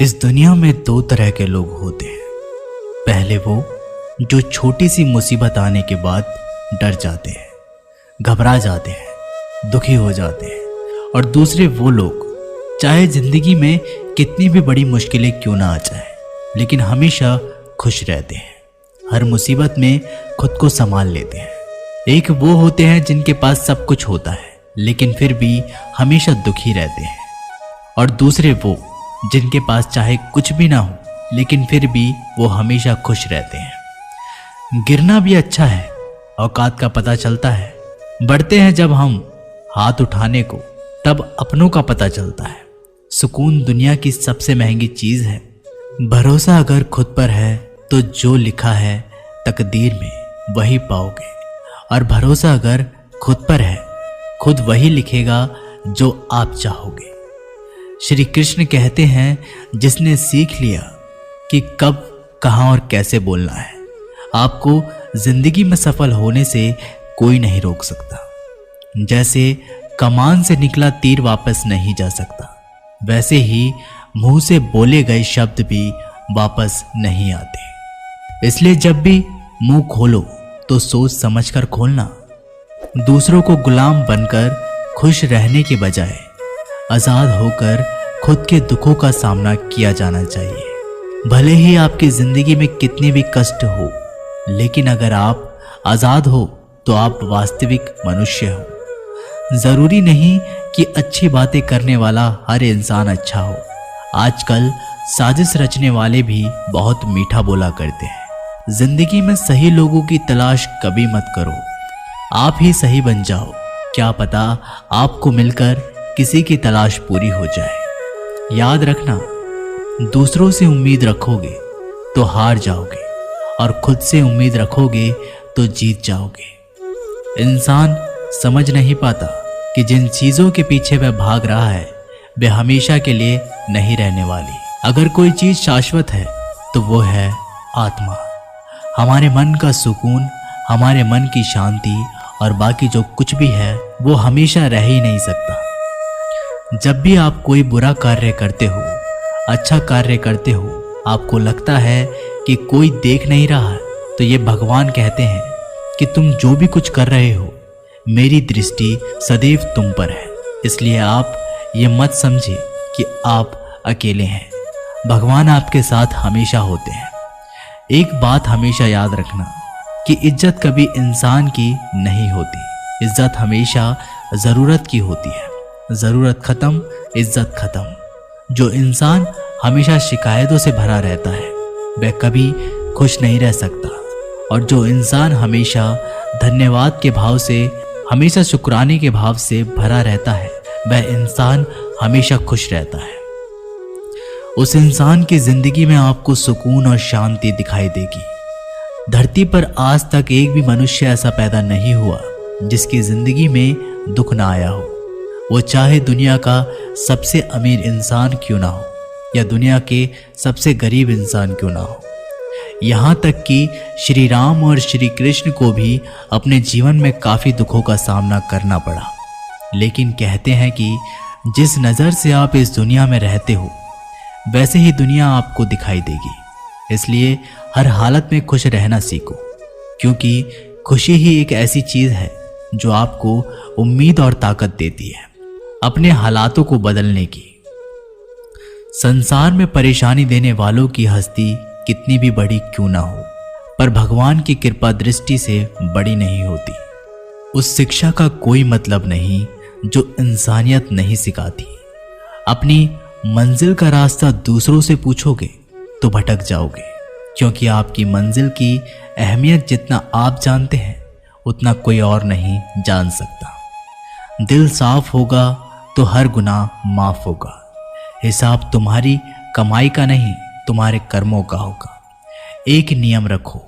इस दुनिया में दो तरह के लोग होते हैं। पहले वो जो छोटी सी मुसीबत आने के बाद डर जाते हैं, घबरा जाते हैं, दुखी हो जाते हैं। और दूसरे वो लोग चाहे जिंदगी में कितनी भी बड़ी मुश्किलें क्यों ना आ जाए, लेकिन हमेशा खुश रहते हैं, हर मुसीबत में खुद को संभाल लेते हैं। एक वो होते हैं जिनके पास सब कुछ होता है लेकिन फिर भी हमेशा दुखी रहते हैं, और दूसरे वो जिनके पास चाहे कुछ भी ना हो लेकिन फिर भी वो हमेशा खुश रहते हैं। गिरना भी अच्छा है, औकात का पता चलता है। बढ़ते हैं जब हम हाथ उठाने को, तब अपनों का पता चलता है। सुकून दुनिया की सबसे महंगी चीज है। भरोसा अगर खुद पर है तो जो लिखा है तकदीर में वही पाओगे, और भरोसा अगर खुद पर है खुद वही लिखेगा जो आप चाहोगे। श्री कृष्ण कहते हैं, जिसने सीख लिया कि कब, कहां और कैसे बोलना है, आपको जिंदगी में सफल होने से कोई नहीं रोक सकता। जैसे कमान से निकला तीर वापस नहीं जा सकता, वैसे ही मुंह से बोले गए शब्द भी वापस नहीं आते। इसलिए जब भी मुंह खोलो तो सोच समझकर खोलना। दूसरों को गुलाम बनकर खुश रहने के बजाय आजाद होकर खुद के दुखों का सामना किया जाना चाहिए। भले ही आपकी जिंदगी में कितने भी कष्ट हो, लेकिन अगर आप आजाद हो तो आप वास्तविक मनुष्य हो। जरूरी नहीं कि अच्छी बातें करने वाला हर इंसान अच्छा हो। आजकल साजिश रचने वाले भी बहुत मीठा बोला करते हैं। जिंदगी में सही लोगों की तलाश कभी मत करो, आप ही सही बन जाओ। क्या पता आपको मिलकर किसी की तलाश पूरी हो जाए। याद रखना, दूसरों से उम्मीद रखोगे तो हार जाओगे, और खुद से उम्मीद रखोगे तो जीत जाओगे। इंसान समझ नहीं पाता कि जिन चीजों के पीछे वह भाग रहा है वे हमेशा के लिए नहीं रहने वाली। अगर कोई चीज शाश्वत है तो वो है आत्मा, हमारे मन का सुकून, हमारे मन की शांति, और बाकी जो कुछ भी है वो हमेशा रह ही नहीं सकता। जब भी आप कोई बुरा कार्य करते हो, अच्छा कार्य करते हो, आपको लगता है कि कोई देख नहीं रहा है, तो ये भगवान कहते हैं कि तुम जो भी कुछ कर रहे हो, मेरी दृष्टि सदैव तुम पर है। इसलिए आप ये मत समझे कि आप अकेले हैं, भगवान आपके साथ हमेशा होते हैं। एक बात हमेशा याद रखना कि इज्जत कभी इंसान की नहीं होती, इज्जत हमेशा जरूरत की होती है। जरूरत खत्म, इज्जत खत्म। जो इंसान हमेशा शिकायतों से भरा रहता है वह कभी खुश नहीं रह सकता, और जो इंसान हमेशा धन्यवाद के भाव से, हमेशा शुक्राने के भाव से भरा रहता है, वह इंसान हमेशा खुश रहता है। उस इंसान की जिंदगी में आपको सुकून और शांति दिखाई देगी। धरती पर आज तक एक भी मनुष्य ऐसा पैदा नहीं हुआ जिसकी जिंदगी में दुख ना आया हो। वो चाहे दुनिया का सबसे अमीर इंसान क्यों ना हो या दुनिया के सबसे गरीब इंसान क्यों ना हो। यहाँ तक कि श्री राम और श्री कृष्ण को भी अपने जीवन में काफी दुखों का सामना करना पड़ा, लेकिन कहते हैं कि जिस नज़र से आप इस दुनिया में रहते हो वैसे ही दुनिया आपको दिखाई देगी। इसलिए हर हालत में खुश रहना सीखो, क्योंकि खुशी ही एक ऐसी चीज है जो आपको उम्मीद और ताकत देती है अपने हालातों को बदलने की। संसार में परेशानी देने वालों की हस्ती कितनी भी बड़ी क्यों ना हो, पर भगवान की कृपा दृष्टि से बड़ी नहीं होती। उस शिक्षा का कोई मतलब नहीं जो इंसानियत नहीं सिखाती। अपनी मंजिल का रास्ता दूसरों से पूछोगे तो भटक जाओगे, क्योंकि आपकी मंजिल की अहमियत जितना आप जानते हैं उतना कोई और नहीं जान सकता। दिल साफ होगा तो हर गुनाह माफ होगा। हिसाब तुम्हारी कमाई का नहीं, तुम्हारे कर्मों का होगा। एक नियम रखो,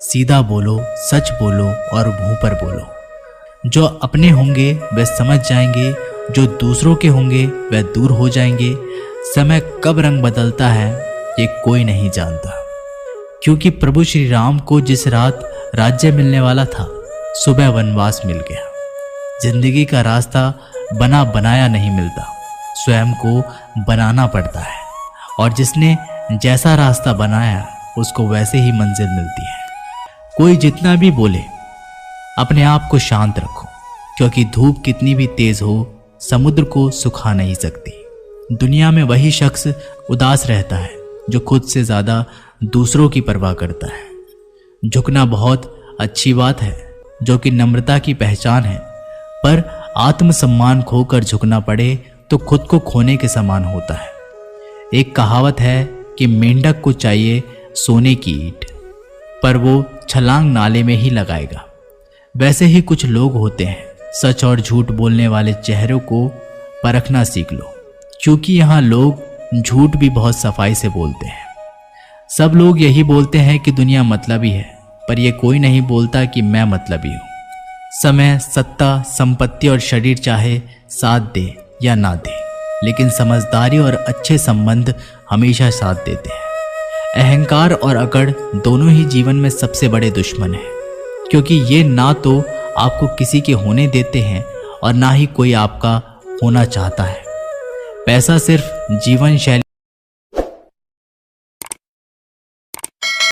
सीधा बोलो, सच बोलो और मुंह पर बोलो। जो अपने होंगे वे समझ जाएंगे, जो दूसरों के होंगे वे दूर हो जाएंगे। समय कब रंग बदलता है ये कोई नहीं जानता, क्योंकि प्रभु श्री राम को जिस रात राज्य मिलने वाला था, सुबह वनवास मिल गया। जिंदगी का रास्ता बना बनाया नहीं मिलता, स्वयं को बनाना पड़ता है। और जिसने जैसा रास्ता बनाया उसको वैसे ही मंजिल मिलती है। कोई जितना भी बोले, अपने आप को शांत रखो, क्योंकि धूप कितनी भी तेज हो समुद्र को सुखा नहीं सकती। दुनिया में वही शख्स उदास रहता है जो खुद से ज्यादा दूसरों की परवाह करता है। झुकना बहुत अच्छी बात है, जो कि नम्रता की पहचान है, पर आत्मसम्मान खोकर झुकना पड़े तो खुद को खोने के समान होता है। एक कहावत है कि मेंढक को चाहिए सोने की ईंट, पर वो छलांग नाले में ही लगाएगा। वैसे ही कुछ लोग होते हैं। सच और झूठ बोलने वाले चेहरों को परखना सीख लो, क्योंकि यहाँ लोग झूठ भी बहुत सफाई से बोलते हैं। सब लोग यही बोलते हैं कि दुनिया मतलबी है, पर यह कोई नहीं बोलता कि मैं मतलबी हूँ। समय, सत्ता, संपत्ति और शरीर चाहे साथ दे या ना दे, लेकिन समझदारी और अच्छे संबंध हमेशा साथ देते हैं। अहंकार और अकड़ दोनों ही जीवन में सबसे बड़े दुश्मन हैं, क्योंकि ये ना तो आपको किसी के होने देते हैं और ना ही कोई आपका होना चाहता है। पैसा सिर्फ जीवन शैली